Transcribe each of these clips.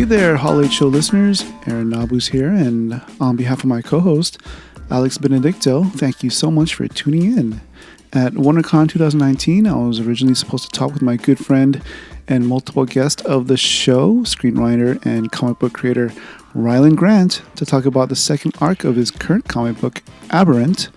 there, Hall H Show listeners. Aaron Nabus here, and on behalf of my co-host, Alex Benedicto, thank you so much for tuning in. At WonderCon 2019, I was originally supposed to talk with my good friend and multiple guest of the show, screenwriter and comic book creator Rylend Grant, to talk about the second arc of his current comic book, Aberrant,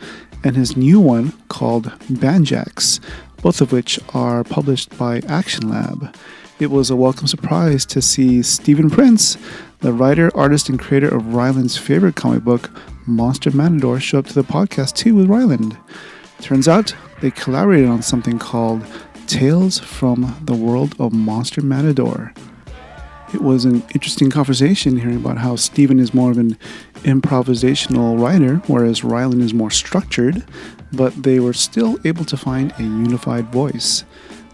and his new one called Banjax, both of which are published by Action Lab. It was a welcome surprise to see Stephen Prince, the writer, artist, and creator of Rylend's favorite comic book, Monster Matador, show up to the podcast too with Rylend. Turns out they collaborated on something called Tales from the World of Monster Matador. It was an interesting conversation hearing about how Stephen is more of an improvisational writer, whereas Rylend is more structured, but they were still able to find a unified voice.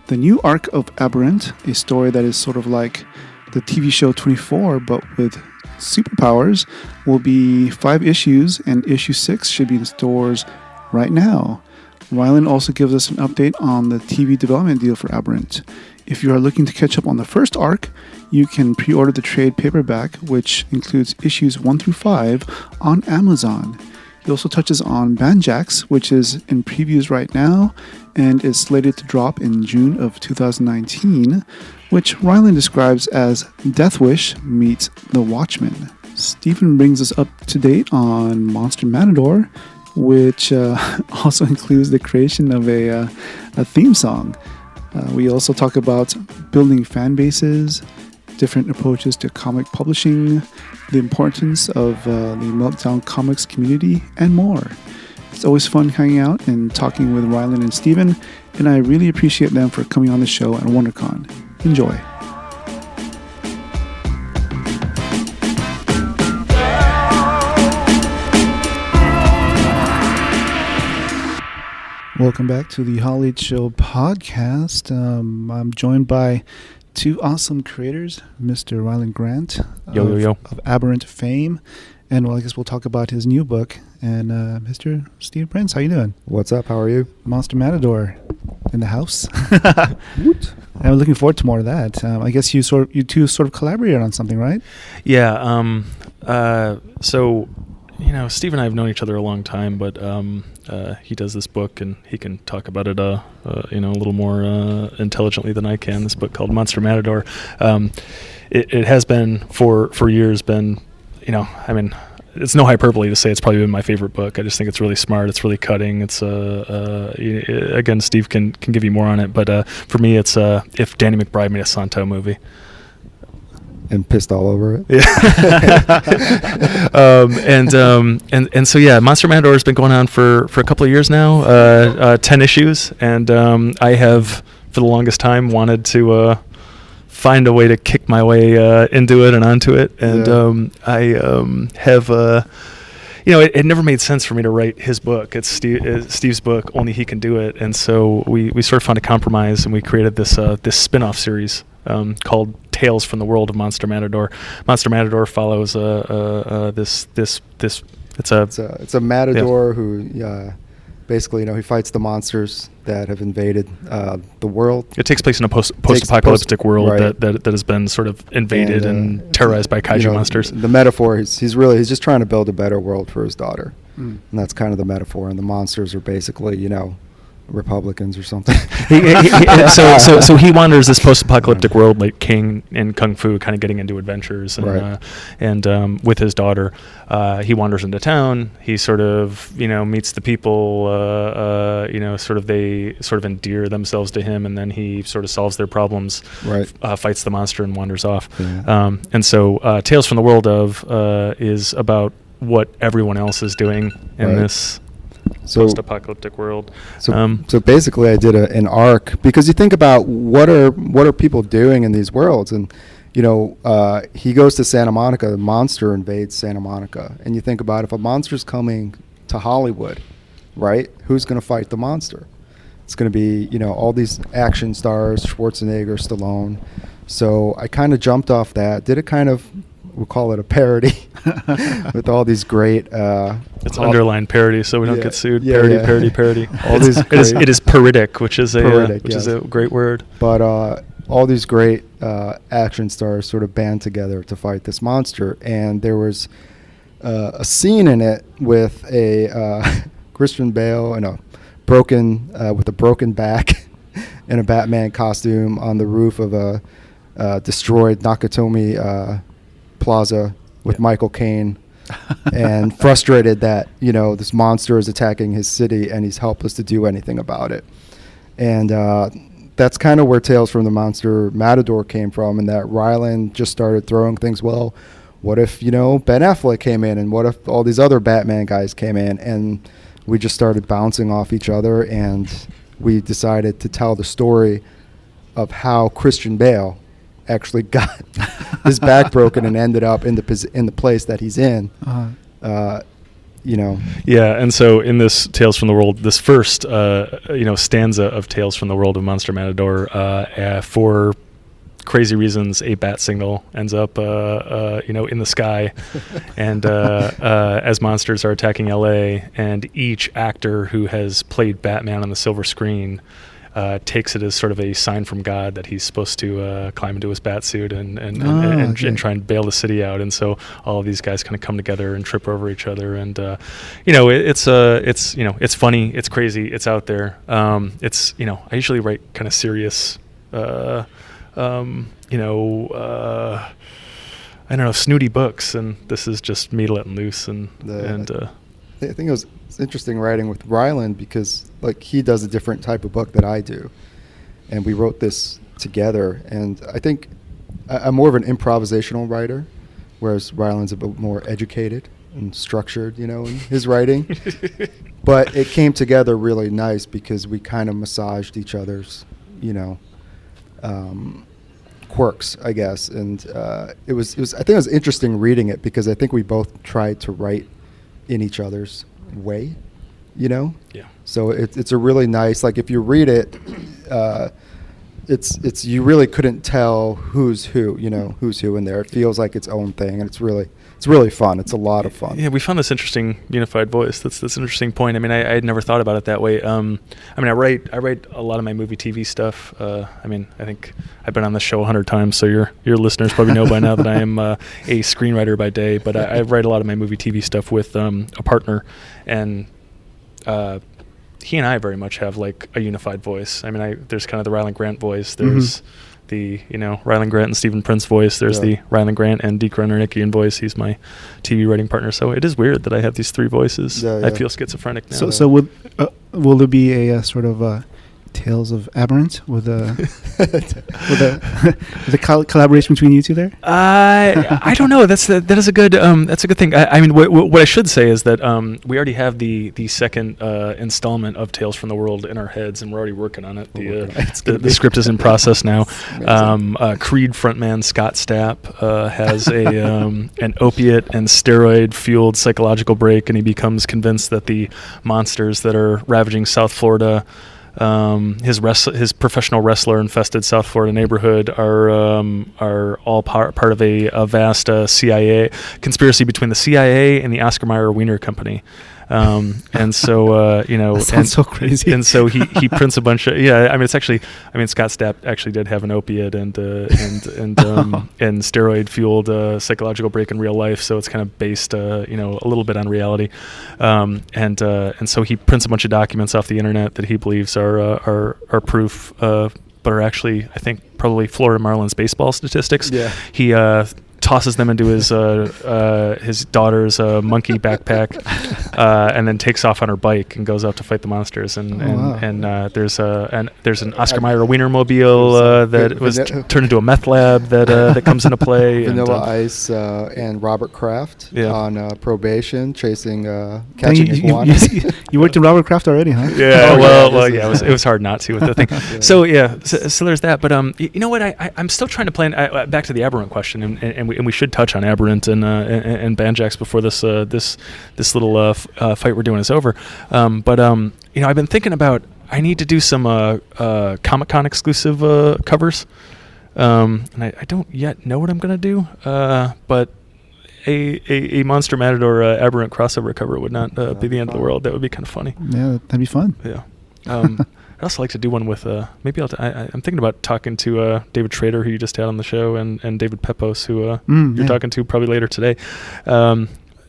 The new arc of Aberrant, a story that is sort of like the TV show 24, but with superpowers, will be 5 issues, and issue 6 should be in stores right now. Rylend also gives us an update on the TV development deal for Aberrant. If you are looking to catch up on the first arc, you can pre-order the trade paperback, which includes issues 1 through 5, on Amazon. He also touches on Banjax, which is in previews right now and is slated to drop in June of 2019, which Rylend describes as Death Wish meets The Watchmen. Stephen brings us up to date on Monster Matador, which also includes the creation of a theme song. We also talk about building fan bases, different approaches to comic publishing, the importance of the Meltdown Comics community, and more. It's always fun hanging out and talking with Rylend and Stephen, and I really appreciate them for coming on the show at WonderCon. Enjoy. Welcome back to the Hall H Show podcast. I'm joined by 2 awesome creators, Mr. Rylend Grant of Aberrant fame, and I guess we'll talk about his new book, and Mr. Steve Prince. How you doing? What's up? How are you? Monster Matador in the house. I'm looking forward to more of that. I guess you two sort of collaborated on something, right? Yeah. So, Steve and I have known each other a long time, but he does this book, and he can talk about it, a little more intelligently than I can. This book called Monster Matador. It has been for years been, it's no hyperbole to say it's probably been my favorite book. I just think it's really smart. It's really cutting. It's again, Steve can give you more on it, but for me, it's if Danny McBride made a Santo movie. And pissed all over it. Yeah. And so yeah, Monster Matador has been going on for a couple of years now, 10 issues, and I have for the longest time wanted to find a way to kick my way into it and onto it, and I have it never made sense for me to write his book. It's Steve's book, only he can do it, and so we sort of found a compromise, and we created this spin-off series called Tales from the World of Monster Matador. Monster Matador follows this. It's a matador who basically he fights the monsters that have invaded the world. It takes place in a post-apocalyptic world, right, that has been sort of invaded and terrorized by kaiju monsters. The metaphor he's just trying to build a better world for his daughter, and that's kind of the metaphor. And the monsters are basically Republicans or something. So he wanders this post-apocalyptic world like King and Kung Fu, kind of getting into adventures, and right. And with his daughter, he wanders into town. He sort of meets the people. They sort of endear themselves to him, and then he sort of solves their problems. Right. Fights the monster and wanders off. Yeah. And so Tales from the World of is about what everyone else is doing in this post-apocalyptic world. So basically, I did an arc because you think about what are people doing in these worlds, and he goes to Santa Monica. The monster invades Santa Monica, and you think about if a monster's coming to Hollywood, right? Who's going to fight the monster? It's going to be all these action stars, Schwarzenegger, Stallone. So I kind of jumped off that, did a kind of, we'll call it a parody with all these great it's underlined parody so we don't get sued. Parody. All these it is parodic, which is a great word. But all these great action stars sort of band together to fight this monster, and there was a scene in it with a Christian Bale and with a broken back in a Batman costume on the roof of a destroyed Nakatomi Plaza with Michael Caine, and frustrated that this monster is attacking his city and he's helpless to do anything about it. And that's kind of where Tales from the Monster Matador came from, and that Rylend just started throwing things. Well, what if Ben Affleck came in, and what if all these other Batman guys came in, and we just started bouncing off each other, and we decided to tell the story of how Christian Bale actually got his back broken and ended up in the place that he's in. Yeah, and so in this Tales from the World, this first stanza of Tales from the World of Monster Matador, for crazy reasons, a bat signal ends up in the sky, and as monsters are attacking LA, and each actor who has played Batman on the silver screen takes it as sort of a sign from God that he's supposed to climb into his bat suit and try and bail the city out. And so all of these guys kind of come together and trip over each other. And it's funny, it's crazy, it's out there. I usually write kind of serious, I don't know, snooty books, and this is just me letting loose. I think it's interesting writing with Rylend because he does a different type of book that I do, and we wrote this together. And I think I'm more of an improvisational writer, whereas Rylend's a bit more educated and structured, in his writing. But it came together really nice because we kind of massaged each other's, quirks, I guess. And it was I think it was interesting reading it because I think we both tried to write in each other's way, Yeah. So it's a really nice, if you read it, it's you really couldn't tell who's who in there. It feels like its own thing, and it's really fun. It's a lot of fun. Yeah, we found this interesting unified voice. That's an interesting point. I mean, I had never thought about it that way. I write a lot of my movie TV stuff. I think I've been on this show 100 times, so your listeners probably know by now that I am a screenwriter by day. But I write a lot of my movie TV stuff with a partner, and he and I very much have a unified voice. I mean, there's kind of the Rylend Grant voice. There's the Rylend Grant and Stephen Prince voice. There's the Rylend Grant and Deke Renner-Nickian voice. He's my TV writing partner. So it is weird that I have these three voices. I feel schizophrenic now. So will there be a sort of Tales of Aberrant with a collaboration between you two there? I don't know. That is a good thing. What I should say is that we already have the second installment of Tales from the World in our heads, and we're already working on it. The script is in process now. Creed frontman Scott Stapp has an opiate and steroid fueled psychological break, and he becomes convinced that the monsters that are ravaging South Florida, his professional wrestler infested South Florida neighborhood, are all part of a vast CIA conspiracy between the CIA and the Oscar Mayer Wiener Company. And so that sounds so crazy. And so he prints a bunch of Scott Stapp actually did have an opiate and steroid fueled psychological break in real life, so it's kind of based a little bit on reality, and so he prints a bunch of documents off the internet that he believes are proof, but are actually, I think, probably Florida Marlins baseball statistics. Yeah. He tosses them into his daughter's monkey backpack, and then takes off on her bike and goes out to fight the monsters. And there's an Oscar Mayer Wienermobile that was turned into a meth lab that comes into play. Vanilla Ice and Robert Kraft on probation, catching iguana. You worked in Robert Kraft already, huh? Yeah. It was hard not to with the thing. Yeah. So there's that. But you know what? I'm still trying to plan back to the Aberrant question, and we should touch on Aberrant and Banjax before this little fight we're doing is over. But I've been thinking about, I need to do some Comic-Con exclusive covers, and I don't yet know what I'm gonna do. But a Monster Matador Aberrant crossover cover would not be the end of the world. That would be kind of funny. Yeah, that'd be fun. Yeah. also like to do one with maybe I'm thinking about talking to David Schrader, who you just had on the show, and David Pepos, who you're talking to probably later today.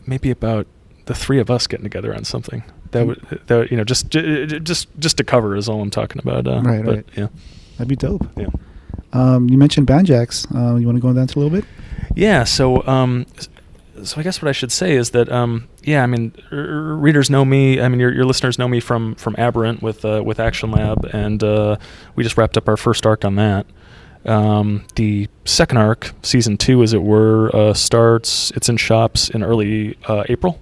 Maybe about the three of us getting together on something that you know, just to cover is all I'm talking about. Right. Yeah, That'd be dope. yeah. You mentioned Banjax. You want to go into that a little bit? Yeah. So I guess what I should say is that I mean, readers know me. I mean, your listeners know me from Aberrant with Action Lab, and we just wrapped up our first arc on that. The second arc, season 2, as it were, starts. It's in shops in early April.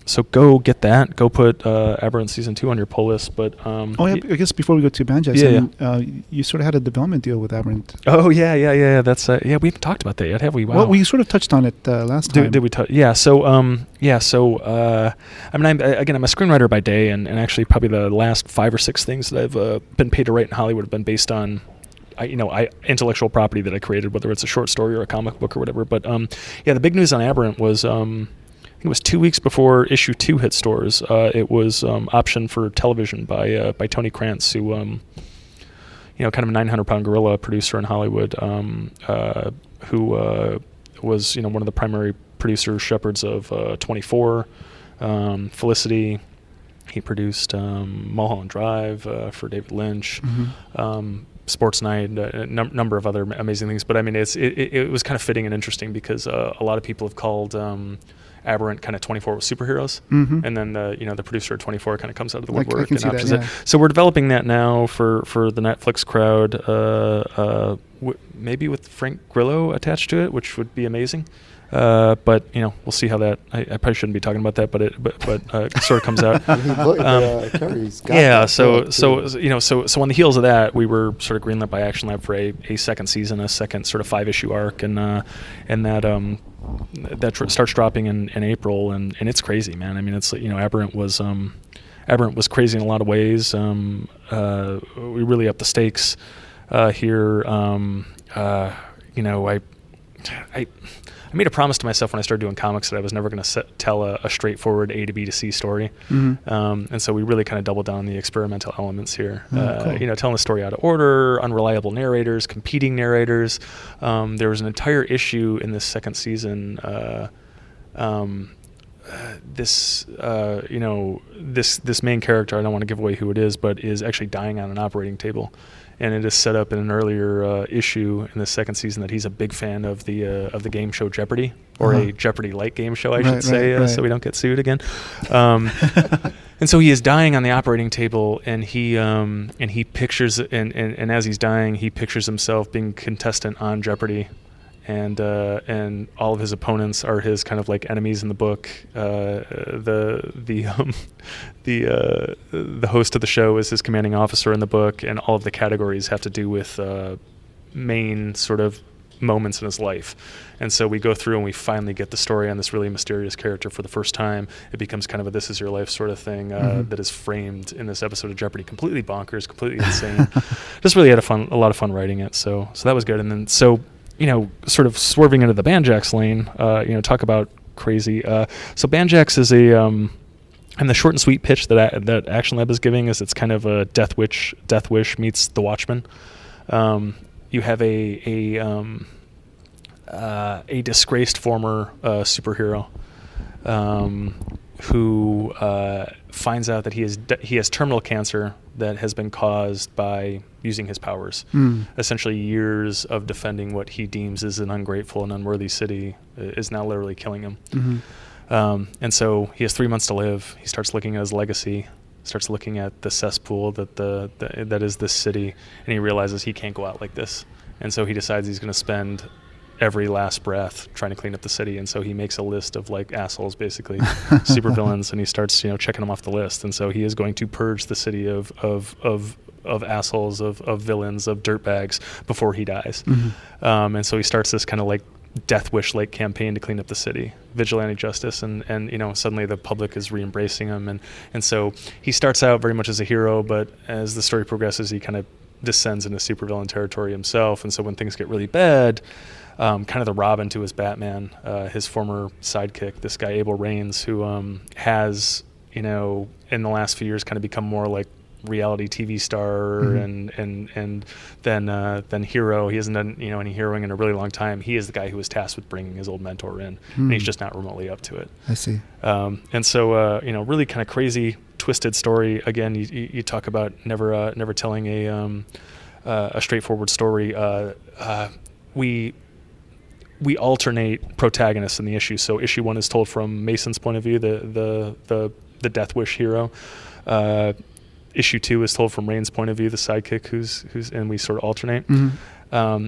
So go get that. Go put Aberrant season 2 on your pull list. But I guess before we go to Banjax, you sort of had a development deal with Aberrant. Oh yeah. That's we haven't talked about that yet, have we? Wow. Well, we sort of touched on it last time. Did we touch? Yeah. So I mean, I'm a screenwriter by day, and actually probably the last 5 or 6 things that I've been paid to write in Hollywood have been based on intellectual property that I created, whether it's a short story or a comic book or whatever. But the big news on Aberrant was I think it was 2 weeks before issue 2 hit stores. It was optioned for television by Tony Krantz, who kind of a 900-pound gorilla producer in Hollywood, who was one of the primary producer shepherds of 24, Felicity. He produced Mulholland Drive for David Lynch. Sports Night, a number of other amazing things. But I mean, it was kind of fitting and interesting because a lot of people have called Aberrant kind of 24 with superheroes, and then the producer of 24 kind of comes out of the woodwork and options it. So we're developing that now for the Netflix crowd, maybe with Frank Grillo attached to it, which would be amazing. But we'll see how that. I probably shouldn't be talking about that, but it sort of comes out. So on the heels of that, we were sort of greenlit by Action Lab for a second season, a second sort of 5-issue arc, and that starts dropping in April, and it's crazy, man. I mean, it's Aberrant was crazy in a lot of ways. We really upped the stakes here. I made a promise to myself when I started doing comics that I was never going to tell a straightforward A to B to C story. And so we really kind of doubled down on the experimental elements here. Cool. Telling the story out of order, unreliable narrators, competing narrators. There was an entire issue in this second season. This main character, I don't want to give away who it is, but is actually dying on an operating table. And it is set up in an earlier issue in the second season that he's a big fan of the game show Jeopardy, or a Jeopardy-like game show, I should say, so we don't get sued again. And so he is dying on the operating table, and he pictures and as he's dying, he pictures himself being contestant on Jeopardy. And all of his opponents are his kind of like enemies in the book. The host of the show is his commanding officer in the book, and all of the categories have to do with main sort of moments in his life. And so we go through and we finally get the story on this really mysterious character for the first time. It becomes kind of a this is your life sort of thing that is framed in this episode of Jeopardy, completely bonkers, completely insane. Just really had a lot of fun writing it. So that was good. And then sort of swerving into the Banjax lane, talk about crazy. So Banjax is and the short and sweet pitch that Action Lab is giving is it's kind of a Death Wish meets The Watchmen. You have a disgraced former superhero who finds out that he has terminal cancer that has been caused by using his powers. Essentially, years of defending what he deems is an ungrateful and unworthy city is now literally killing him. And so he has 3 months to live. He starts looking at his legacy, starts looking at the cesspool that is this city, and he realizes he can't go out like this. And so he decides he's going to spend every last breath trying to clean up the city. And so he makes a list of like assholes, basically supervillains, and he starts checking them off the list. And so he is going to purge the city of assholes, of villains, of dirtbags before he dies. And so he starts this kind of like Death Wish like campaign to clean up the city, vigilante justice, and suddenly the public is re-embracing him, and so he starts out very much as a hero, but as the story progresses, he kind of descends into supervillain territory himself. And so when things get really bad, kind of the Robin to his Batman, his former sidekick, this guy Abel Raines, who has in the last few years kind of become more like reality TV star, and then hero. He hasn't done any heroing in a really long time. He is the guy who was tasked with bringing his old mentor in, and he's just not remotely up to it. I see. And so really kind of crazy, twisted story. Again, you talk about never telling a straightforward story. We alternate protagonists in the issue. So issue 1 is told from Mason's point of view, the Death Wish hero. Issue 2 is told from Rain's point of view, the sidekick, who's and we sort of alternate.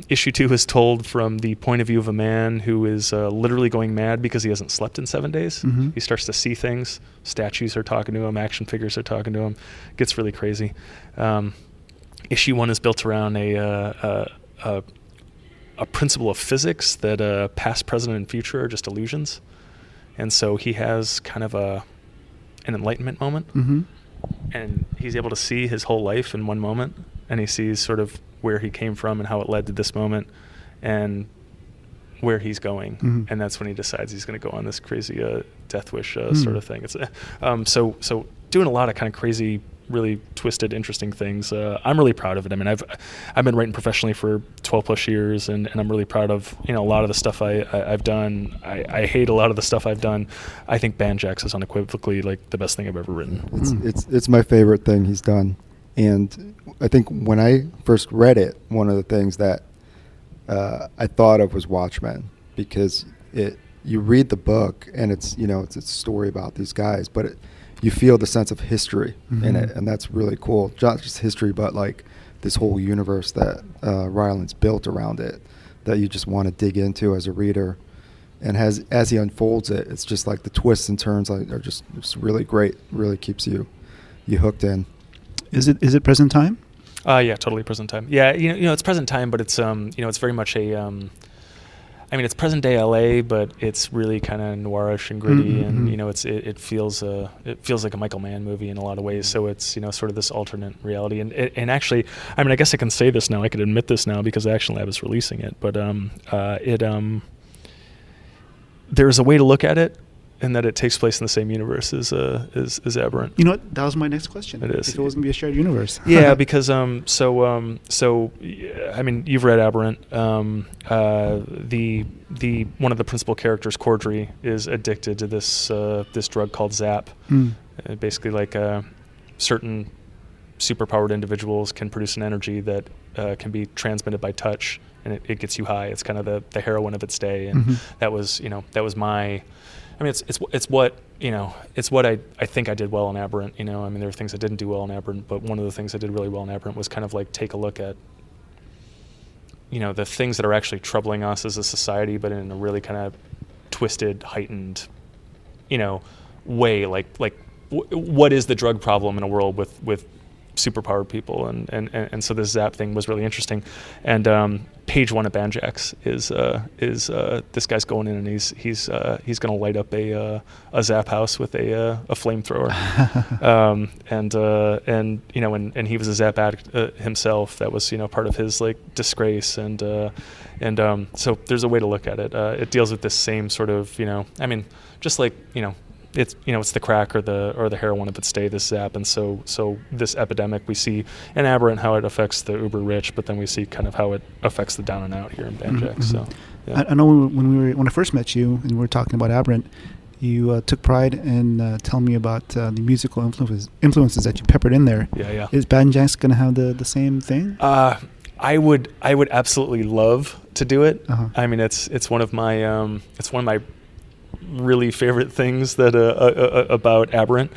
Issue 2 is told from the point of view of a man who is literally going mad because he hasn't slept in 7 days. He starts to see things. Statues are talking to him. Action figures are talking to him. It gets really crazy. Issue 1 is built around a principle of physics that past, present, and future are just illusions. And so he has kind of an enlightenment moment. And he's able to see his whole life in one moment. And he sees sort of where he came from and how it led to this moment and where he's going. And that's when he decides he's going to go on this crazy death wish sort of thing. It's so doing a lot of kind of crazy, really twisted, interesting things. I'm really proud of it. I mean, I've been writing professionally for 12 plus years, and I'm really proud of a lot of the stuff I've done. I hate a lot of the stuff I've done. I think Banjax is unequivocally like the best thing I've ever written. It's my favorite thing he's done, and I think when I first read it, one of the things that I thought of was Watchmen, because you read the book and it's it's a story about these guys, but you feel the sense of history in it, and that's really cool. Not just history, but like this whole universe that Rylend's built around it, that you just want to dig into as a reader. And as he unfolds it, it's just like the twists and turns are just really great. Really keeps you hooked in. Is it present time? Yeah, totally present time. Yeah, it's present time, but it's it's very much a. I mean, it's present day LA, but it's really kind of noirish and gritty, and it feels like a Michael Mann movie in a lot of ways. So it's sort of this alternate reality, and actually, I mean, I guess I can say this now. I could admit this now because Action Lab is releasing it. But there's a way to look at it, and that it takes place in the same universe as Aberrant. You know what? That was my next question. It is. If it was going to be a shared universe. Yeah, because I mean, you've read Aberrant. The one of the principal characters, Cordry, is addicted to this drug called Zap. Basically, like certain superpowered individuals can produce an energy that can be transmitted by touch, and it gets you high. It's kind of the heroin of its day, and that was my. I mean, it's what I think I did well in Aberrant. I mean, there are things I didn't do well in Aberrant, but one of the things I did really well in Aberrant was kind of like take a look at the things that are actually troubling us as a society, but in a really kind of twisted, heightened, way. Like what is the drug problem in a world with superpowered people, and so this Zap thing was really interesting. And page 1 of Banjax is this guy's going in and he's going to light up a Zap house with a flamethrower, and he was a Zap addict himself. That was part of his like disgrace, and so there's a way to look at it. It deals with this same sort of I mean, just like it's it's the crack or the heroin of its day, this Zap, and so this epidemic we see in Aberrant how it affects the uber rich, but then we see kind of how it affects the down and out here in Banjax. So yeah. I know when I first met you and we were talking about Aberrant, you took pride in telling me about the musical influences that you peppered in there. Yeah. Is Banjax going to have the same thing? I would absolutely love to do it. I mean, it's one of my really favorite things that about Aberrant.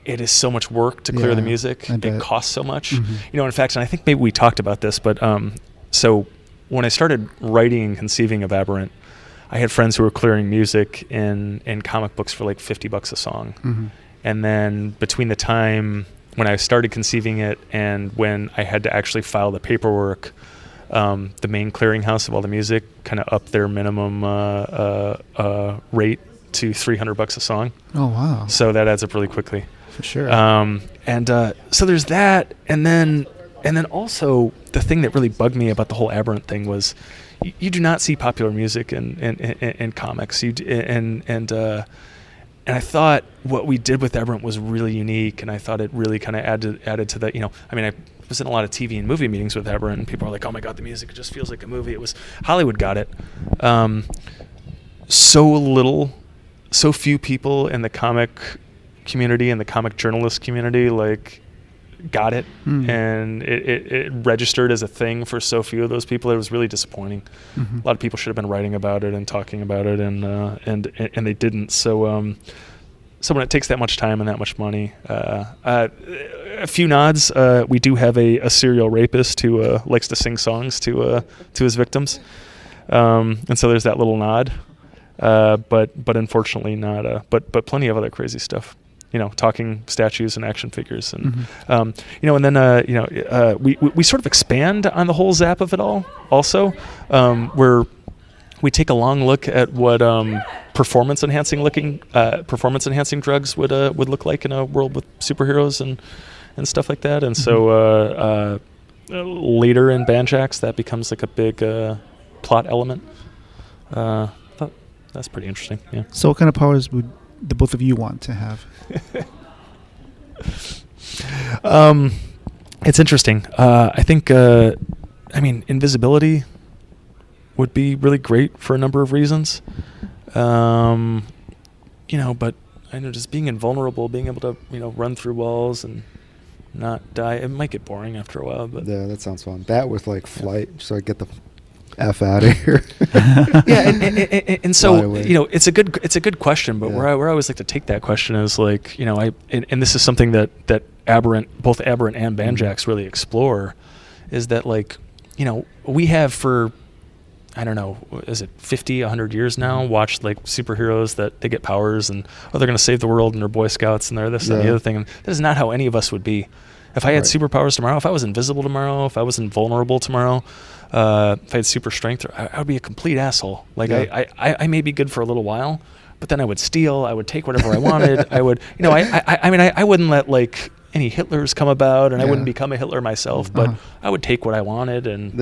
It is so much work to clear the music. It costs so much. In fact, and I think maybe we talked about this, but so when I started writing and conceiving of Aberrant, I had friends who were clearing music in comic books for like $50 a song. And then between the time when I started conceiving it and when I had to actually file the paperwork, the main clearinghouse of all the music kind of upped their minimum rate to $300 a song. Oh wow! So that adds up really quickly. For sure. So there's that, and then also the thing that really bugged me about the whole Aberrant thing was you do not see popular music in comics. I thought what we did with Aberrant was really unique, and I thought it really kind of added to that. I was in a lot of TV and movie meetings with Aberrant, and people are like, "Oh my God, the music just feels like a movie." It was Hollywood got it. So few people in the comic community and the comic journalist community got it, and it registered as a thing for so few of those people. It was really disappointing. A lot of people should have been writing about it and talking about it, and they didn't. So when it takes that much time and that much money, a few nods. We do have a serial rapist who likes to sing songs to his victims, and so there's that little nod. But unfortunately not. But plenty of other crazy stuff. Talking statues and action figures, and and then we sort of expand on the whole zap of it all. Also, where we take a long look at what performance enhancing drugs would look like in a world with superheroes and stuff like that. And so later in Banjax, that becomes like a big plot element. That's pretty interesting. Yeah. So what kind of powers would the both of you want to have? It's interesting. I think, invisibility would be really great for a number of reasons. But I know just being invulnerable, being able to, run through walls and not die, it might get boring after a while. But yeah, that sounds fun. That with flight, so I get the F out of here. Yeah, and so it's a good question, but where I always like to take that question is and this is something that both Aberrant and Banjax really explore, is that we have for, I don't know, is it 50, 100 years now, watched superheroes that they get powers and they're going to save the world and they're Boy Scouts and they're this and the other thing. And that is not how any of us would be. If I had superpowers tomorrow, if I was invisible tomorrow, if I was invulnerable tomorrow, if I had super strength, I would be a complete asshole. I may be good for a little while, but then I would steal. I would take whatever I wanted. I would, I wouldn't let any Hitlers come about, and I wouldn't become a Hitler myself. But I would take what I wanted, and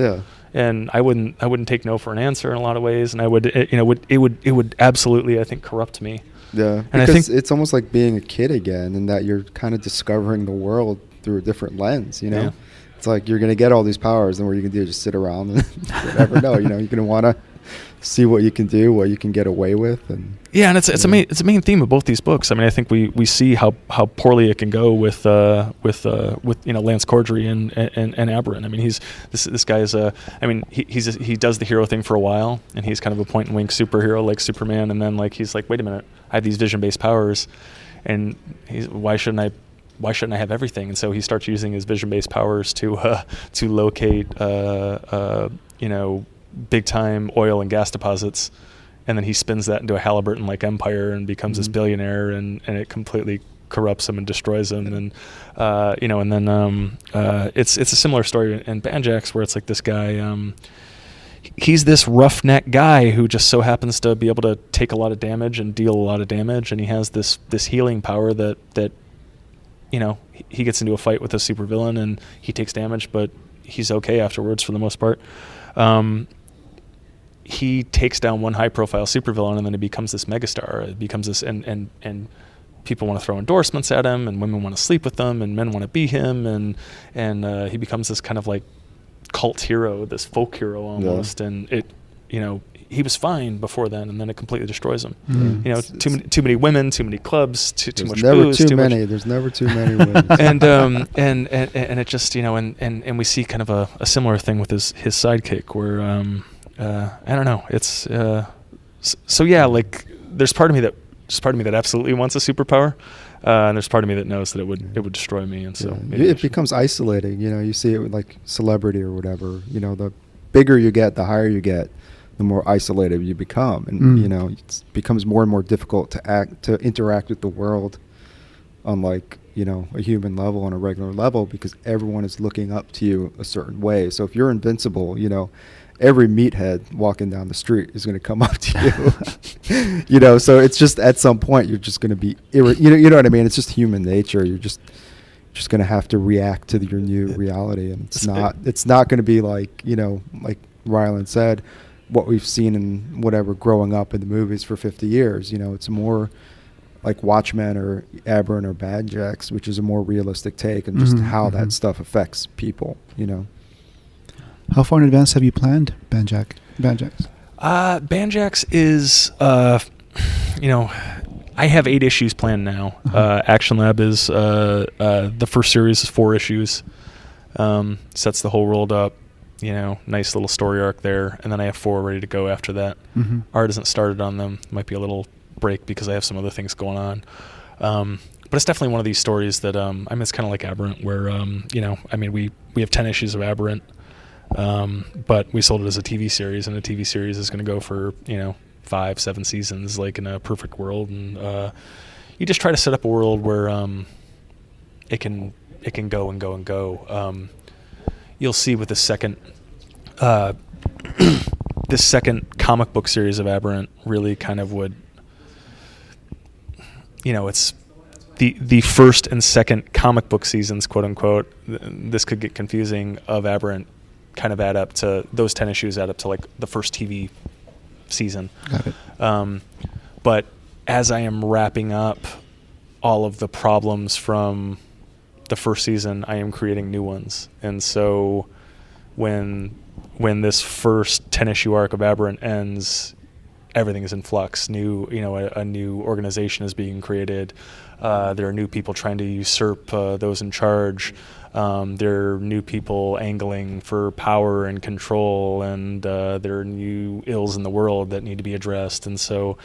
I wouldn't take no for an answer in a lot of ways. And I would, it would absolutely, I think, corrupt me. Yeah, and because I think it's almost like being a kid again, and that you're kind of discovering the world through a different lens. Yeah. It's like you're going to get all these powers, and what you can do is just sit around and whatever. No, you're going to want to see what you can do, what you can get away with, and and it's a main theme of both these books. I see we see how poorly it can go with Lance Corddry and Aberrant. He's this guy is he does the hero thing for a while, and he's kind of a point and wink superhero like Superman, and then he's like, wait a minute, I have these vision-based powers, and why shouldn't I have everything? And so he starts using his vision-based powers to locate big-time oil and gas deposits, and then he spins that into a Halliburton-like empire and becomes this billionaire, and it completely corrupts him and destroys him. And and then it's a similar story in Banjax, where it's like this guy. He's this roughneck guy who just so happens to be able to take a lot of damage and deal a lot of damage, and he has this healing power that he gets into a fight with a supervillain and he takes damage, but he's okay afterwards for the most part. He takes down one high-profile supervillain, and then he becomes this megastar. It becomes this, and people want to throw endorsements at him, and women want to sleep with him, and men want to be him, and he becomes this kind of cult hero, this folk hero almost. Yeah. And it, he was fine before then, and then it completely destroys him. Too many women, too many clubs, too much booze. There's never too many women. and it just and we see kind of a similar thing with his sidekick, where I don't know. It's there's part of me that absolutely wants a superpower, and there's part of me that knows that it would destroy me, and so it becomes isolating. You see it with celebrity or whatever. The bigger you get, the higher you get, the more isolated you become, and it becomes more and more difficult to interact with the world on a human level, on a regular level, because everyone is looking up to you a certain way. So if you're invincible, every meathead walking down the street is going to come up to you. So it's just at some point you're just going to be you know what I mean? It's just human nature. You're just going to have to react to your new reality, and it's not going to be like Rylend said, what we've seen in whatever growing up in the movies for 50 years. It's more like Watchmen or Aberrant or Banjax, which is a more realistic take and just how that stuff affects people, you know. How far in advance have you planned Banjax? Banjax is, you know, I have 8 issues planned now. Action Lab is the first series is 4 issues. Sets the whole world up. You know, nice little story arc there, and then I have 4 ready to go after that. Art hasn't started on them. Might be a little break because I have some other things going on. But it's definitely one of these stories that I mean, it's kind of like Aberrant, where you know, I mean, we have 10 issues of Aberrant, but we sold it as a TV series, and a TV series is going to go for, you know, 5-7 seasons, like in a perfect world, and you just try to set up a world where it can go and go and go. You'll see with the second this second comic book series of Aberrant really kind of would, you know, it's the first and second comic book seasons, quote unquote. This could get confusing, of Aberrant kind of add up to, those 10 issues add up to like the first TV season. Got it. But as I am wrapping up all of the problems from the first season, I am creating new ones. And so when this first 10-issue arc of Aberrant ends, everything is in flux. New, you know, a new organization is being created. There are new people trying to usurp those in charge. There are new people angling for power and control, and there are new ills in the world that need to be addressed. And so,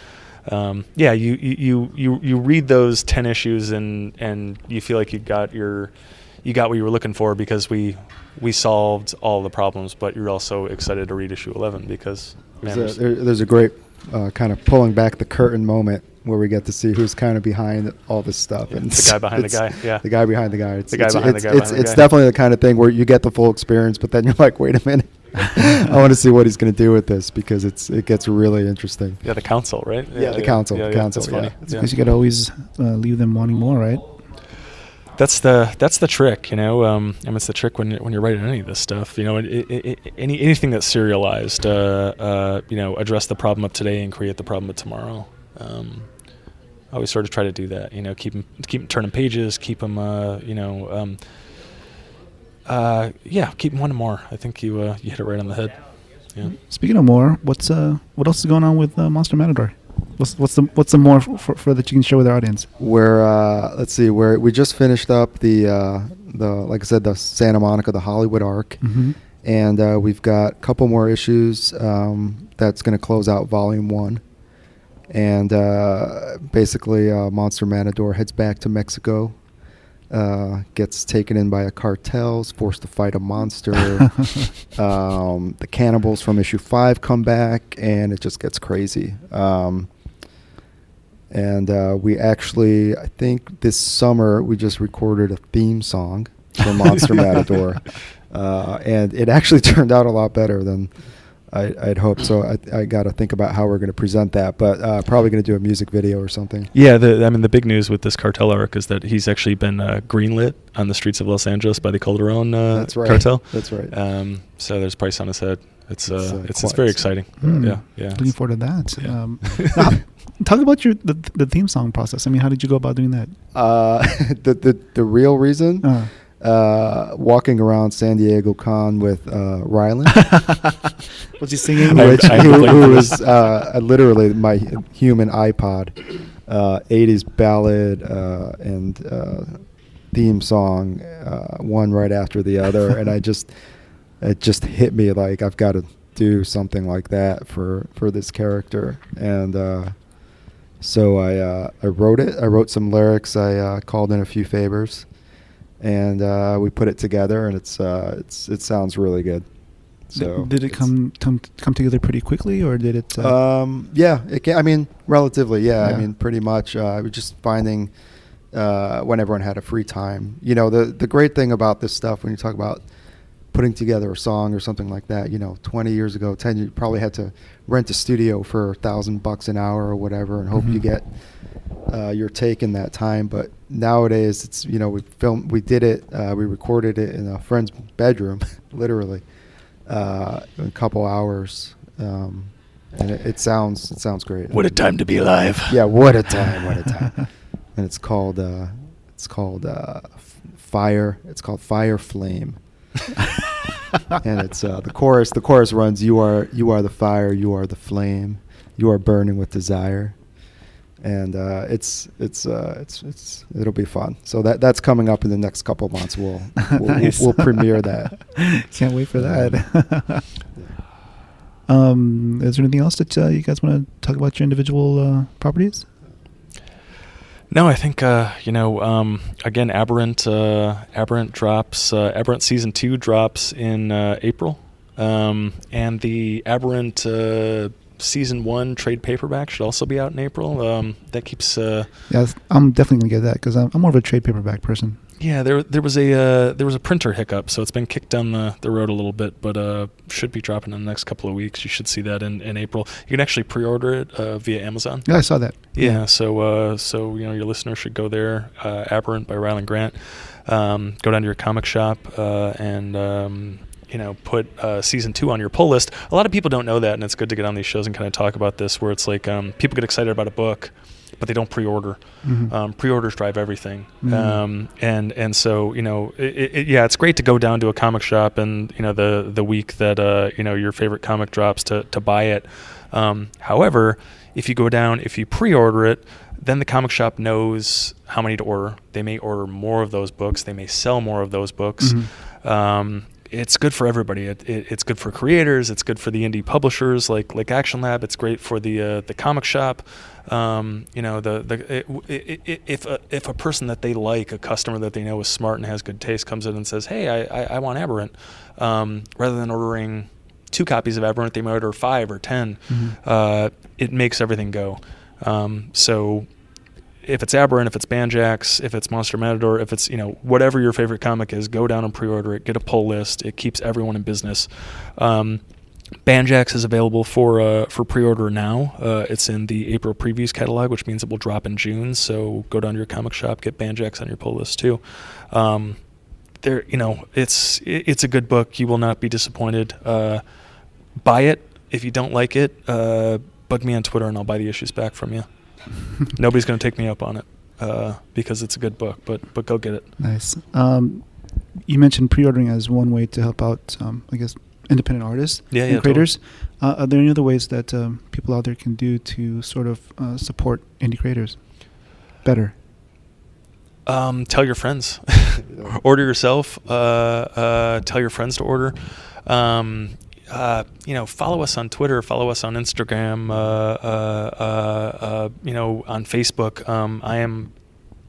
yeah, you read those 10 issues and you feel like you got what you were looking for, because we solved all the problems. But you're also excited to read issue 11 because, man, there's a great kind of pulling back the curtain moment where we get to see who's kind of behind all this stuff. Yeah, and the guy behind the guy. Yeah, the guy behind the guy. It's It's definitely the kind of thing where you get the full experience, but then you're like, wait a minute, I want to see what he's going to do with this, because it gets really interesting. Yeah, the council, right? Yeah, the council. Yeah, the council. that's funny. Yeah. Because you could always leave them wanting more, right? That's the trick, you know. I mean, it's the trick when you're writing any of this stuff. You know, anything that's serialized, you know, address the problem of today and create the problem of tomorrow. I always sort of try to do that. You know, keep them turning pages, keep them, you know, yeah, keep them wanting more. I think you hit it right on the head. Yeah. Speaking of more, what else is going on with Monster Matador? What's the more for that you can share with our audience? Where let's see, where we just finished up the like I said, the Santa Monica, the Hollywood arc, and we've got a couple more issues that's going to close out Volume 1, and basically Monster Matador heads back to Mexico, gets taken in by a cartel, is forced to fight a monster. The cannibals from issue 5 come back, and it just gets crazy. And we actually, I think this summer, we just recorded a theme song for Monster Matador. And it actually turned out a lot better than I'd hoped. So I got to think about how we're going to present that, but probably going to do a music video or something. Yeah, I mean, the big news with this cartel arc is that he's actually been greenlit on the streets of Los Angeles by the Calderon That's right. cartel. That's right. So there's price on his head. It's very exciting. Yeah. Looking forward to that. Yeah. Talk about the theme song process. I mean, how did you go about doing that? The real reason, walking around San Diego Con with Rylend. Was he singing? Who was literally my human iPod, 80s ballad and theme song, one right after the other, and it just hit me like I've got to do something like that for this character, and so I wrote it. I wrote some lyrics. I called in a few favors, and we put it together, and it sounds really good. So did it come together pretty quickly, or did it? Yeah, I mean, relatively. Yeah, Yeah. I mean, pretty much. I was just finding when everyone had a free time. You know, the great thing about this stuff, when you talk about putting together a song or something like that, you know, 20 years ago, 10, you probably had to rent a studio for $1,000 an hour or whatever, and hope you get your take in that time. But nowadays, it's, you know, we did it, we recorded it in a friend's bedroom, literally, in a couple hours, and it sounds great. What a time to be alive. Yeah, what a time, what a time. And it's called Fire. It's called Fire Flame. And it's the chorus. The chorus runs: You are the fire, you are the flame, you are burning with desire. And it'll be fun. So that's coming up in the next couple of months. We'll Nice. we'll premiere that. Can't wait for that. Is there anything else that you guys want to talk about your individual properties? No, I think again, Aberrant drops. Aberrant season 2 drops in April, and the Aberrant season 1 trade paperback should also be out in April. That keeps. Yeah, I'm definitely gonna get that because I'm more of a trade paperback person. Yeah, there was a printer hiccup, so it's been kicked down the road a little bit, but should be dropping in the next couple of weeks. You should see that in April. You can actually pre-order it via Amazon. Yeah, I saw that. Yeah, so your listeners should go there. Aberrant by Rylend Grant. Go down to your comic shop and put season 2 on your pull list. A lot of people don't know that, and it's good to get on these shows and kind of talk about this, where it's like people get excited about a book, but they don't pre-order. Mm-hmm. Pre-orders drive everything. Mm-hmm. And so it's great to go down to a comic shop and the week that your favorite comic drops to buy it. However, if you go down, if you pre-order it, then the comic shop knows how many to order. They may order more of those books. They may sell more of those books. Mm-hmm. It's good for everybody. It's good for creators. It's good for the indie publishers like Action Lab. It's great for the comic shop. If a person that they like, a customer that they know is smart and has good taste, comes in and says, "Hey, I want Aberrant," rather than ordering 2 copies of Aberrant, they might order 5 or 10. Mm-hmm. It makes everything go. So if it's Aberrant, if it's Banjax, if it's Monster Matador, if it's whatever your favorite comic is, go down and pre-order it. Get a pull list. It keeps everyone in business. Banjax is available for pre-order now. It's in the April previews catalog, which means it will drop in June. So go down to your comic shop, get Banjax on your pull list too. It's a good book. You will not be disappointed. Buy it. If you don't like it, bug me on Twitter and I'll buy the issues back from you. Nobody's going to take me up on it because it's a good book, but go get it. Nice. You mentioned pre-ordering as one way to help out, I guess, independent artists and creators. Totally. Are there any other ways that people out there can do to sort of support indie creators better? Tell your friends. Order yourself. Tell your friends to order. Follow us on Twitter, follow us on Instagram, on Facebook. I am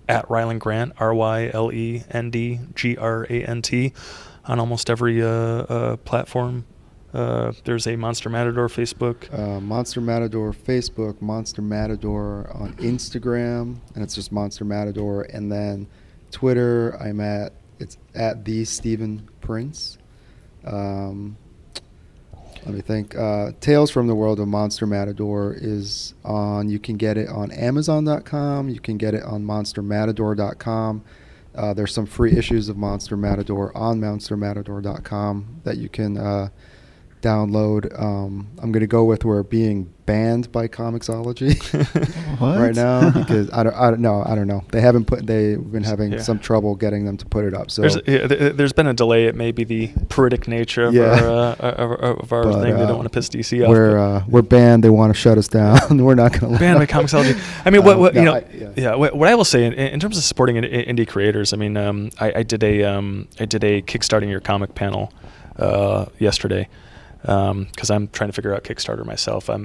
at Rylend Grant, RYLENDGRANT, on almost every platform. There's a Monster Matador Facebook. Monster Matador Facebook, Monster Matador on Instagram, and it's just Monster Matador. And then Twitter, it's at the Stephen Prince. Let me think. Tales from the World of Monster Matador is on. You can get it on Amazon.com. You can get it on MonsterMatador.com. There's some free issues of Monster Matador on MonsterMatador.com that you can download. I'm going to go with we're being banned by Comixology right now because I don't know. They've been having some trouble getting them to put it up. So there's been a delay. It may be the puritic nature of our thing. They don't want to piss DC off. We're banned. They want to shut us down. We're not going to banned by Comixology. I mean, what I will say in terms of supporting indie creators. I mean, I did a Kickstarting Your Comic panel yesterday. Because I'm trying to figure out Kickstarter myself. I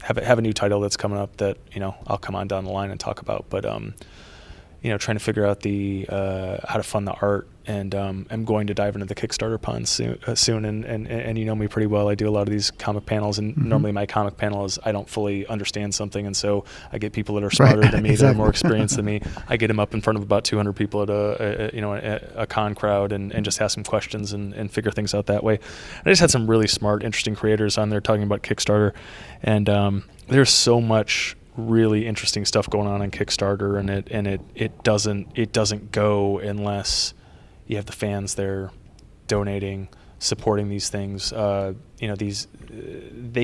have a new title that's coming up that I'll come on down the line and talk about. But trying to figure out the how to fund the art, and I'm going to dive into the Kickstarter pond soon. And you know me pretty well. I do a lot of these comic panels, and normally my comic panel is I don't fully understand something, and so I get people that are smarter than me, that are more experienced than me. I get them up in front of about 200 people at a con crowd, and just ask them questions and figure things out that way. I just had some really smart, interesting creators on there talking about Kickstarter, and there's so much really interesting stuff going on Kickstarter, and it doesn't go unless you have the fans there donating, supporting these things. They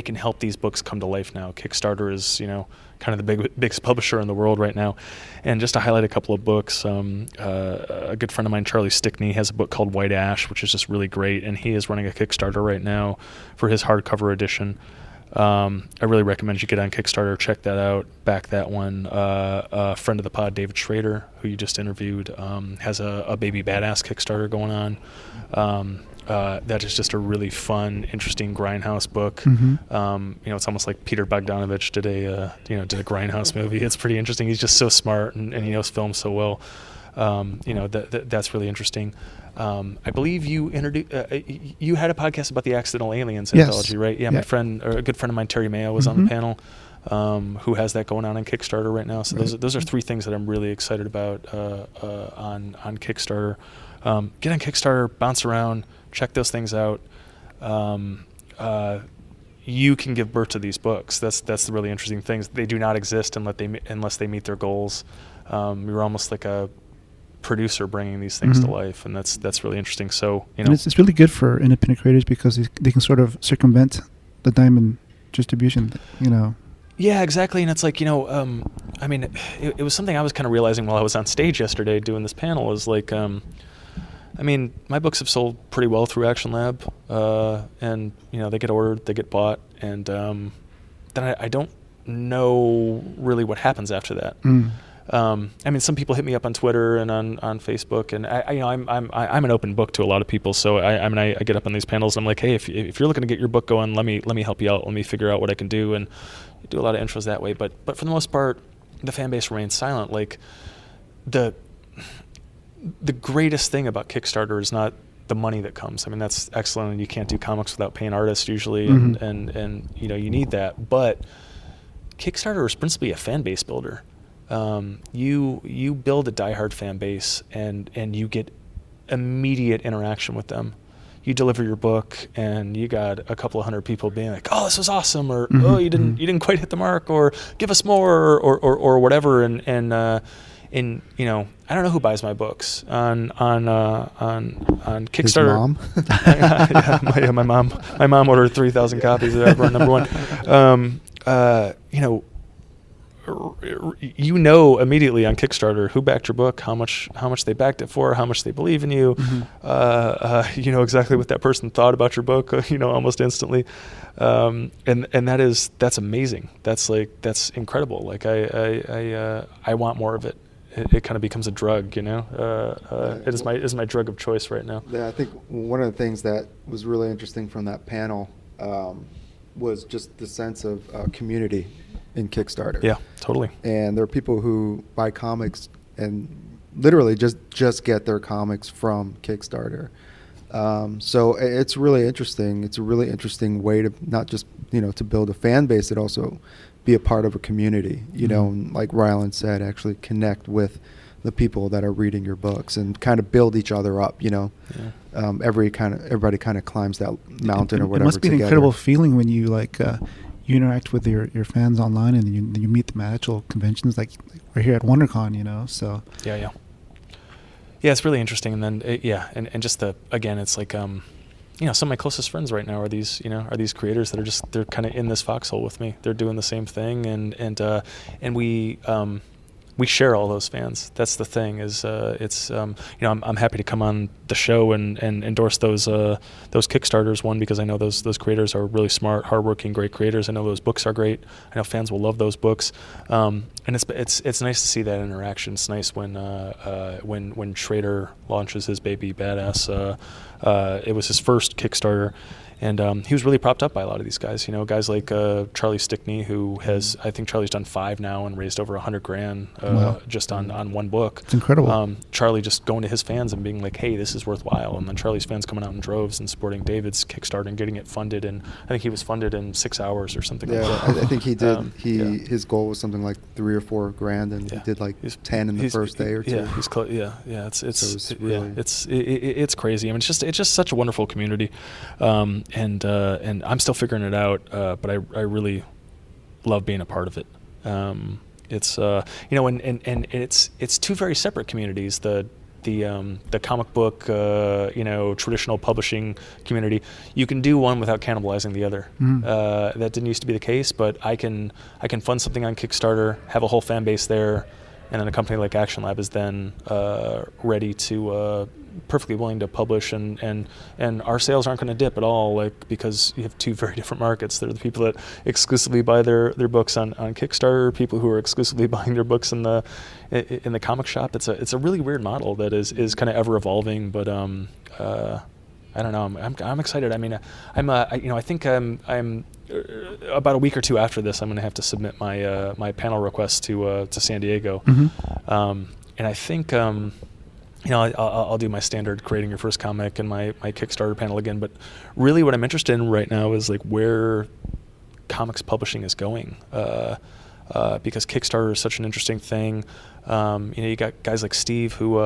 can help these books come to life now. Kickstarter is, kind of the biggest publisher in the world right now. And just to highlight a couple of books, a good friend of mine, Charlie Stickney, has a book called White Ash, which is just really great. And he is running a Kickstarter right now for his hardcover edition. I really recommend you get on Kickstarter, check that out, back that one. A friend of the pod, David Schrader, who you just interviewed, has a Baby Badass Kickstarter going on. That is just a really fun, interesting grindhouse book. It's almost like Peter Bogdanovich did a grindhouse movie. It's pretty interesting. He's just so smart and he knows film so well. That's really interesting. I believe you you had a podcast about the Accidental Aliens anthology, right? Yeah, my friend, or a good friend of mine, Terry Mayo, was on the panel, who has that going on Kickstarter right now. So those are three things that I'm really excited about on Kickstarter. Get on Kickstarter, bounce around, check those things out. You can give birth to these books. That's the really interesting things. They do not exist unless they meet their goals. You're almost like a producer bringing these things to life, and that's really interesting. So and it's really good for independent creators because they can sort of circumvent the diamond distribution. Yeah, exactly. And it's like it was something I was kind of realizing while I was on stage yesterday doing this panel. Is like, my books have sold pretty well through Action Lab, and they get ordered, they get bought, and then I don't know really what happens after that. Some people hit me up on Twitter and on Facebook, and I'm an open book to a lot of people. So I get up on these panels and I'm like, hey, if you're looking to get your book going, let me help you out. Let me figure out what I can do, and do a lot of intros that way. But for the most part, the fan base remains silent. Like the greatest thing about Kickstarter is not the money that comes. That's excellent, and you can't do comics without paying artists usually, and you need that. But Kickstarter is principally a fan base builder. You build a diehard fan base, and you get immediate interaction with them. You deliver your book, and you got a couple of hundred people being like, "Oh, this was awesome," or "Oh, you didn't quite hit the mark," or "Give us more," or whatever. And I don't know who buys my books on Kickstarter. His mom? Yeah, my mom ordered 3,000 copies of Aberrant #1. Immediately on Kickstarter who backed your book, how much they backed it for, how much they believe in you. You know exactly what that person thought about your book, almost instantly. And that's amazing. That's incredible. Like I want more of it. It kind of becomes a drug, it is my drug of choice right now. Yeah, I think one of the things that was really interesting from that panel was just the sense of community in Kickstarter. Yeah, totally. And there are people who buy comics and literally just get their comics from Kickstarter. So it's really interesting. It's a really interesting way to not just, to build a fan base, it also be a part of a community, and like Rylend said, actually connect with the people that are reading your books and kind of build each other up, Yeah. Everybody kind of climbs that mountain or whatever. It must be an incredible feeling when you you interact with your fans online and you meet them at actual conventions, like we're here at WonderCon, so. Yeah, it's really interesting. And then, and just it's like, some of my closest friends right now are these creators that they're kind of in this foxhole with me. They're doing the same thing, and we share all those fans. That's the thing. I'm happy to come on the show and endorse those Kickstarters. One, because I know those creators are really smart, hardworking, great creators. I know those books are great. I know fans will love those books. And it's nice to see that interaction. It's nice when Schrader launches his Baby Badass. It was his first Kickstarter. And he was really propped up by a lot of these guys, guys like Charlie Stickney, who I think Charlie's done 5 now and raised over $100,000 just on one book. It's incredible. Charlie just going to his fans and being like, hey, this is worthwhile. And then Charlie's fans coming out in droves and supporting David's Kickstarter and getting it funded. And I think he was funded in 6 hours or something like that. I think he did. His goal was something like $3 or $4 grand, and he did 10 in the first day or two. Yeah, he's close. Yeah. It's crazy. It's just such a wonderful community. And I'm still figuring it out, but I really love being a part of it. It's and it's 2 very separate communities. The the comic book, traditional publishing community, you can do one without cannibalizing the other. That didn't used to be the case, but I can fund something on Kickstarter, have a whole fan base there, and then a company like Action Lab is then ready to perfectly willing to publish, and our sales aren't going to dip at all, like, because you have two very different markets. There are the people that exclusively buy their books on Kickstarter, people who are exclusively buying their books in the comic shop. It's a really weird model that is kind of ever evolving, but I don't know. I'm excited. I mean, I think I'm about a week or two after this, I'm going to have to submit my panel request to San Diego, and I think. I'll do my standard creating your first comic and my Kickstarter panel again. But really what I'm interested in right now is like where comics publishing is going, because Kickstarter is such an interesting thing. You got guys like Steve who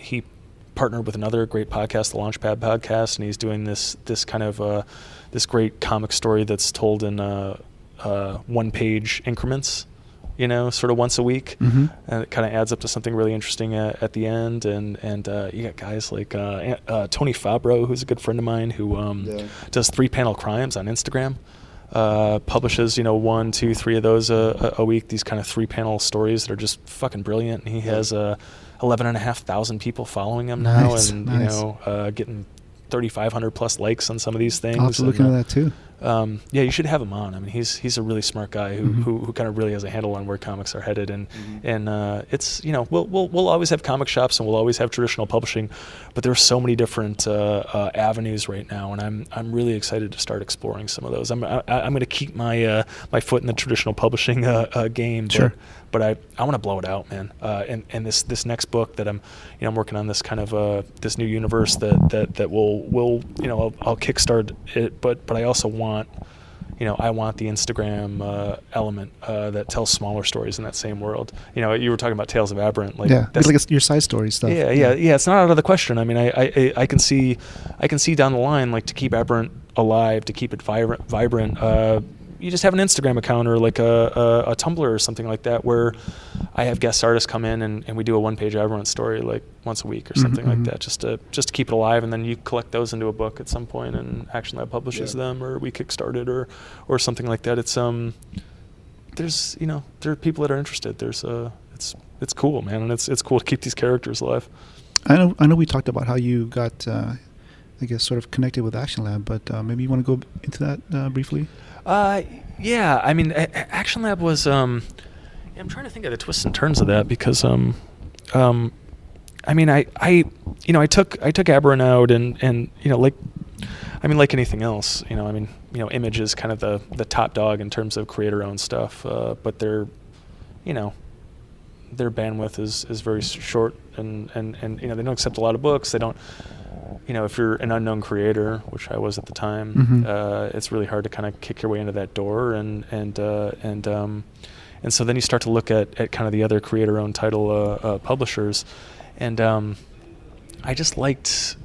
he partnered with another great podcast, the Launchpad podcast, and he's doing this kind of this great comic story that's told in 1-page increments. Sort of once a week, and it kind of adds up to something really interesting at the end. And you got guys like Tony Fabro, who's a good friend of mine, who does 3-panel crimes on Instagram, publishes 1, 2, 3 of those a week. These kind of 3-panel stories that are just fucking brilliant. And he has 11,500 people following him now, and getting 3,500 plus likes on some of these things. I'll have to look into that too. You should have him on. I mean, he's a really smart guy who kind of really has a handle on where comics are headed, and it's we'll always have comic shops and we'll always have traditional publishing, but there's so many different avenues right now, and I'm really excited to start exploring some of those. I'm going to keep my my foot in the traditional publishing game, sure. But I want to blow it out, man. And this next book that I'm working on, this kind of this new universe that will I'll kickstart it, but I also want I want the Instagram element that tells smaller stories in that same world. You were talking about Tales of Aberrant, that's like your side story stuff. Yeah. It's not out of the question. I mean, I can see down the line, like, to keep Aberrant alive, to keep it vibrant. You just have an Instagram account or like a Tumblr or something like that, where I have guest artists come in and we do a 1-page Aberrant story like once a week or something like that, just to keep it alive, and then you collect those into a book at some point, and Action Lab publishes them, or we kickstart it or something like that. It's there's there are people that are interested. There's it's cool, man, and it's cool to keep these characters alive. I know we talked about how you got I guess sort of connected with Action Lab, but maybe you want to go into that briefly. Yeah, I mean, Action Lab was. I'm trying to think of the twists and turns of that, because I mean, I took Aberrant out, and like anything else, Image is kind of the top dog in terms of creator-owned stuff, but their bandwidth is very short, and they don't accept a lot of books. They don't. If you're an unknown creator, which I was at the time, it's really hard to kind of kick your way into that door, and so then you start to look at kind of the other creator-owned title publishers, and I just liked,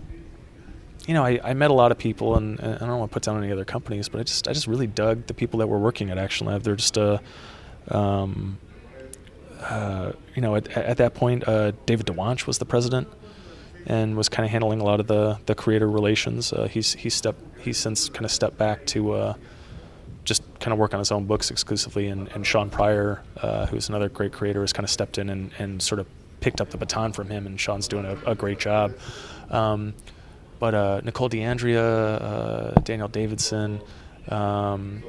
I met a lot of people, and I don't want to put down any other companies, but I just really dug the people that were working at Action Lab. They're just at that point, David DeWanch was the president, and was kind of handling a lot of the creator relations. He's since kind of stepped back to just kind of work on his own books exclusively, and Sean Pryor, who's another great creator, has kind of stepped in and sort of picked up the baton from him, and Sean's doing a great job. But Nicole DeAndrea, Daniel Davidson, Brian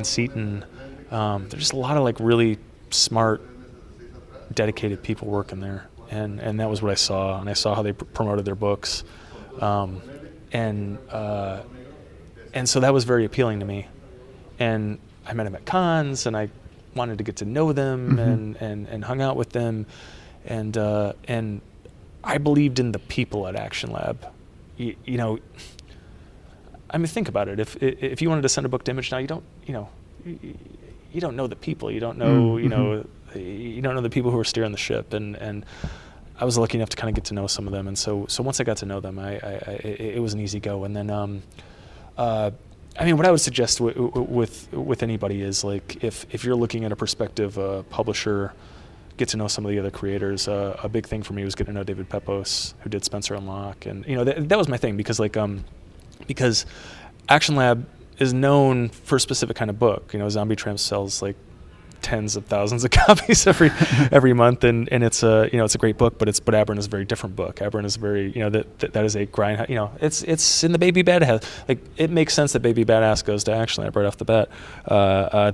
Seaton, there's just a lot of like really smart, dedicated people working there. And that was what I saw, and I saw how they promoted their books, and so that was very appealing to me. And I met them at cons, and I wanted to get to know them, and hung out with them, and I believed in the people at Action Lab. I mean, think about it. If you wanted to send a book to Image now, you don't know the people. You don't know you don't know the people who are steering the ship, and I was lucky enough to kind of get to know some of them, and so once I got to know them, it was an easy go. And then I mean, what I would suggest with anybody is, like, if you're looking at a prospective publisher get to know some of the other creators. A big thing for me was getting to know David Pepos, who did Spencer and Locke, and that was my thing because Action Lab is known for a specific kind of book. Zombie Tramp sells like tens of thousands of copies every month, and it's a great book, but Aberrant is a very different book. Aberrant is very that is a grind. It's in the Baby Badass. Like, it makes sense that Baby Badass goes to Action Lab right off the bat.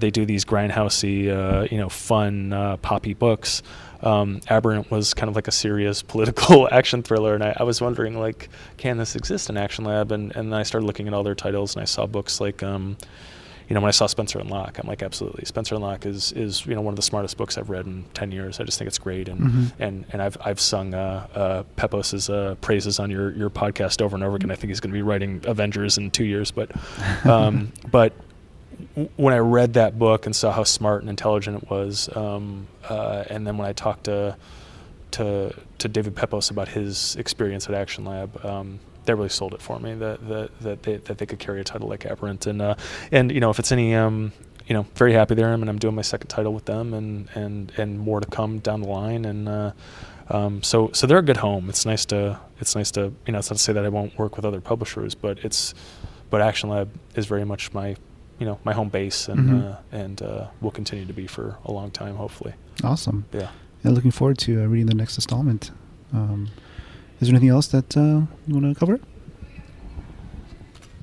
They do these grindhousey, fun, poppy books. Aberrant was kind of like a serious political action thriller, and I was wondering, like, can this exist in Action Lab? And then I started looking at all their titles, and I saw books like, when I saw Spencer and Locke, I'm like, absolutely, Spencer and Locke is one of the smartest books I've read in 10 years. I just think it's great, and I've sung Pepos's praises on your podcast over and over again. I think he's going to be writing Avengers in 2 years, but when I read that book and saw how smart and intelligent it was, and then when I talked to David Pepos about his experience at Action Lab, that really sold it for me. That they could carry a title like Aberrant, and if it's any, very happy there. I'm doing my second title with them, and more to come down the line, and so they're a good home. It's nice to it's not to say that I won't work with other publishers, but Action Lab is very much my my home base, and will continue to be for a long time, hopefully. Awesome. Yeah. And looking forward to reading the next installment. Is there anything else that you want to cover?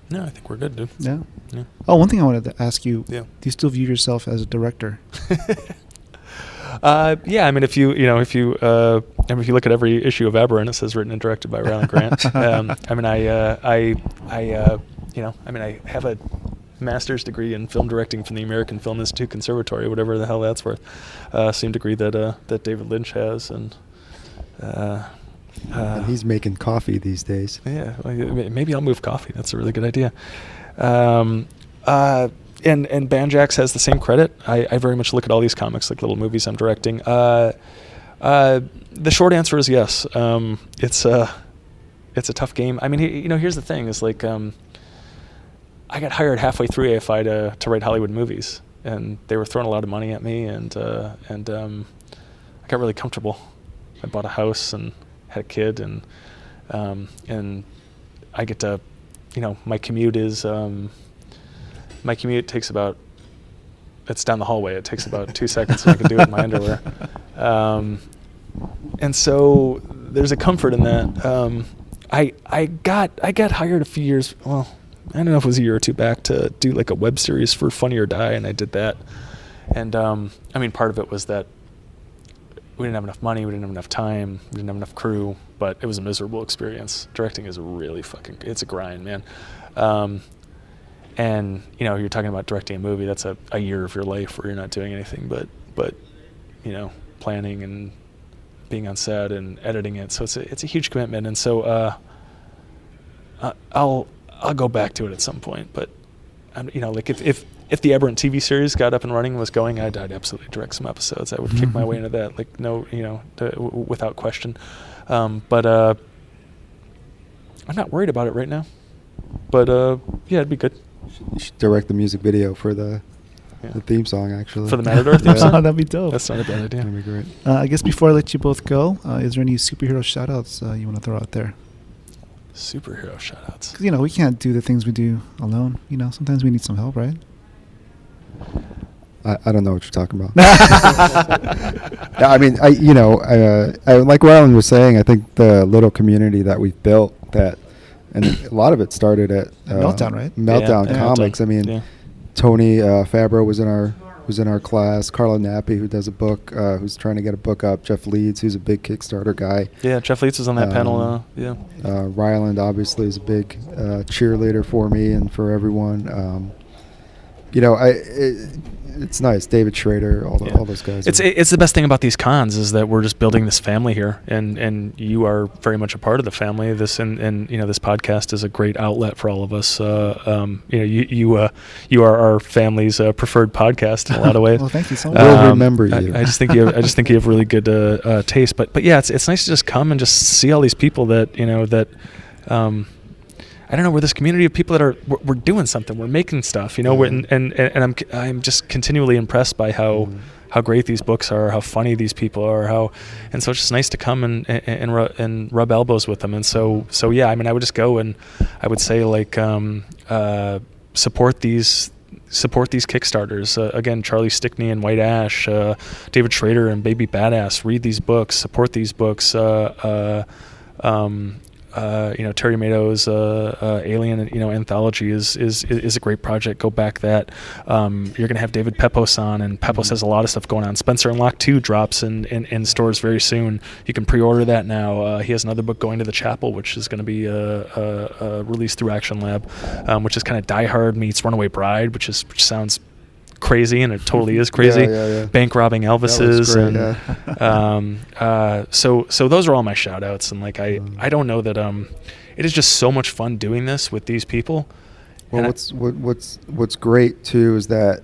No, I think we're good, dude. Yeah. Yeah. Oh, one thing I wanted to ask you. Yeah. Do you still view yourself as a director? Yeah. I mean, if you look at every issue of Aberrant, it says written and directed by Rylend Grant. I have a master's degree in film directing from the American Film Institute Conservatory, whatever the hell that's worth. Same degree that David Lynch has, and he's making coffee these days. Yeah, maybe I'll move coffee. That's a really good idea. And Banjax has the same credit. I very much look at all these comics like little movies I'm directing. The short answer is yes. It's a tough game. I mean, here's the thing: is like I got hired halfway through AFI to write Hollywood movies, and they were throwing a lot of money at me, and I got really comfortable. I bought a house and had a kid, and I get to, my commute takes about, it's down the hallway. It takes about 2 seconds, and I can do it in my underwear. And so there's a comfort in that. I got hired a few years, well, I don't know if it was a year or two back, to do like a web series for Funny or Die, and I did that. And part of it was that we didn't have enough money, we didn't have enough time, we didn't have enough crew, but it was a miserable experience. Directing is really it's a grind, man. And you're talking about directing a movie, that's a year of your life where you're not doing anything but planning and being on set and editing it. So it's a huge commitment, and so I'll go back to it at some point. But like if the Aberrant TV series got up and running and was going, I'd absolutely direct some episodes. I would kick my way into that, like without question. But I'm not worried about it right now. But yeah, it'd be good. You should direct the music video for the theme song, actually. For the Matador theme song? That'd be dope. That's not a bad idea. That'd be great. I guess before I let you both go, is there any superhero shout-outs you want to throw out there? Superhero shout-outs. 'Cause, we can't do the things we do alone. Sometimes we need some help, right? I don't know what you're talking about. I mean, I like Rylend was saying, I think the little community that we've built, and a lot of it started at Meltdown, right? Meltdown Yeah, Comics. Meltdown. I mean, Yeah. Tony Fabro was in our class. Carla Nappi, who does a book, who's trying to get a book up. Jeff Leeds, who's a big Kickstarter guy. Yeah, Jeff Leeds was on that panel. Yeah. Rylend obviously is a big cheerleader for me and for everyone. It's nice. David Schrader, all those guys. It's the best thing about these cons is that we're just building this family here, and you are very much a part of the family. This and this podcast is a great outlet for all of us. You are our family's preferred podcast in a lot of ways. Well, thank you so much. We'll remember you. I just think you have really good taste. But yeah, it's nice to just come and just see all these people that I don't know, we're this community of people that we're doing something, we're making stuff, and I'm just continually impressed by how how great these books are, how funny these people are, and so it's just nice to come and rub elbows with them. And so yeah, I mean, I would just go and I would say, like, support these Kickstarters. Again, Charlie Stickney and White Ash, David Schrader and Baby Badass. Read these books, support these books. Terry Mado's Alien, anthology is a great project. Go back that. You're gonna have David Pepos on, and Pepos has a lot of stuff going on. Spencer and Locke 2 drops in stores very soon. You can pre-order that now. He has another book, Going to the Chapel, which is going to be released through Action Lab, which is kind of Die Hard meets Runaway Bride, which sounds crazy, and it totally is crazy. Yeah. Bank robbing Elvises, great, and so those are all my shout outs. And like I don't know that it is just so much fun doing this with these people. Well, what's great too is that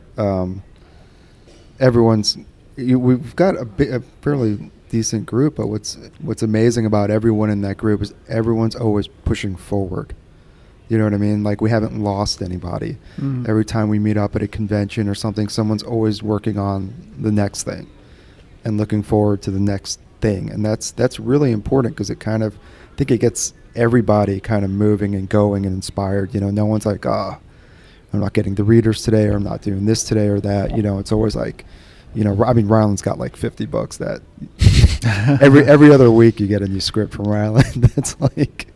we've got a fairly decent group, but what's amazing about everyone in that group is everyone's always pushing forward. You know what I mean? Like, we haven't lost anybody. Every time we meet up at a convention or something, someone's always working on the next thing and looking forward to the next thing. And that's really important, because I think it gets everybody kind of moving and going and inspired. No one's like, I'm not getting the readers today, or I'm not doing this today or that. It's always like, Rylend's got like 50 books that every other week you get a new script from Rylend. That's like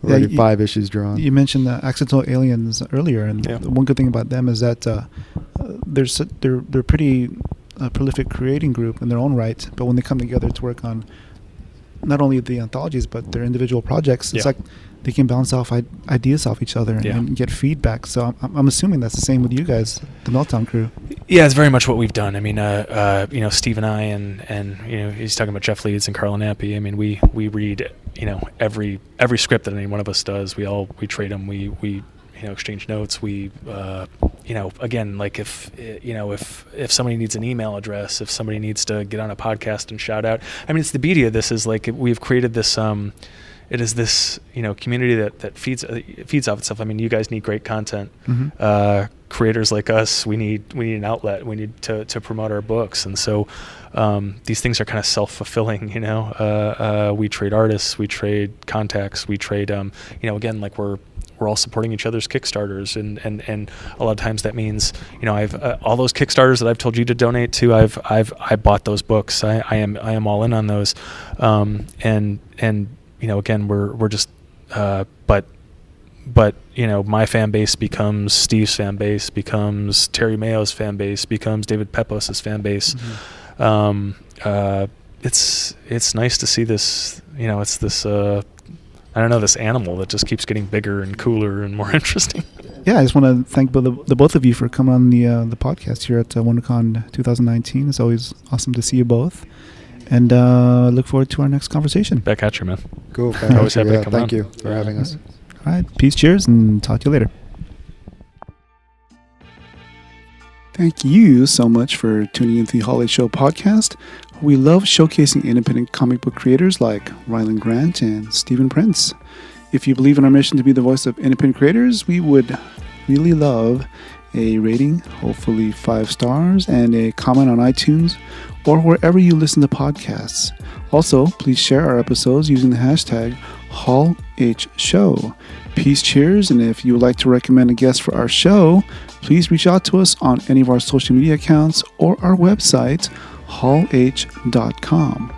already 5 issues drawn. You mentioned the Accidental Aliens earlier, and one good thing about them is that they're pretty prolific creating group in their own right. But when they come together to work on not only the anthologies but their individual projects, it's like they can bounce off ideas off each other and get feedback. So I'm assuming that's the same with you guys, the Meltdown crew. Yeah, it's very much what we've done. I mean, Steve and I, and he's talking about Jeff Leeds and Carla Nappi. I mean, we read every script that any one of us does. We trade them. We exchange notes. We again, like if somebody needs an email address, if somebody needs to get on a podcast and shout out. I mean, it's the beauty of this is, like, we've created this. It is this, community that feeds off itself. I mean, you guys need great content. Creators like us, we need an outlet. We need to promote our books, and so these things are kind of self-fulfilling. We trade artists, we trade contacts, we trade. Again, like we're all supporting each other's Kickstarters, and a lot of times that means, I've all those Kickstarters that I've told you to donate to. I bought those books. I am all in on those, and again, we're just, but my fan base becomes Steve's fan base, becomes Terry Mayo's fan base, becomes David Pepos's fan base. It's nice to see this. It's this this animal that just keeps getting bigger and cooler and more interesting. Yeah, I just want to thank the both of you for coming on the podcast here at WonderCon 2019. It's always awesome to see you both. And look forward to our next conversation. Back at you, man. Cool. Always happy to come on. Thank you for having us. All right. Peace, cheers, and talk to you later. Thank you so much for tuning into the Holiday Show podcast. We love showcasing independent comic book creators like Rylend Grant and Stephen Prince. If you believe in our mission to be the voice of independent creators, we would really love a rating, hopefully 5 stars, and a comment on iTunes or wherever you listen to podcasts. Also, please share our episodes using the hashtag HallHShow. Peace, cheers, and if you would like to recommend a guest for our show, please reach out to us on any of our social media accounts or our website, hallh.com.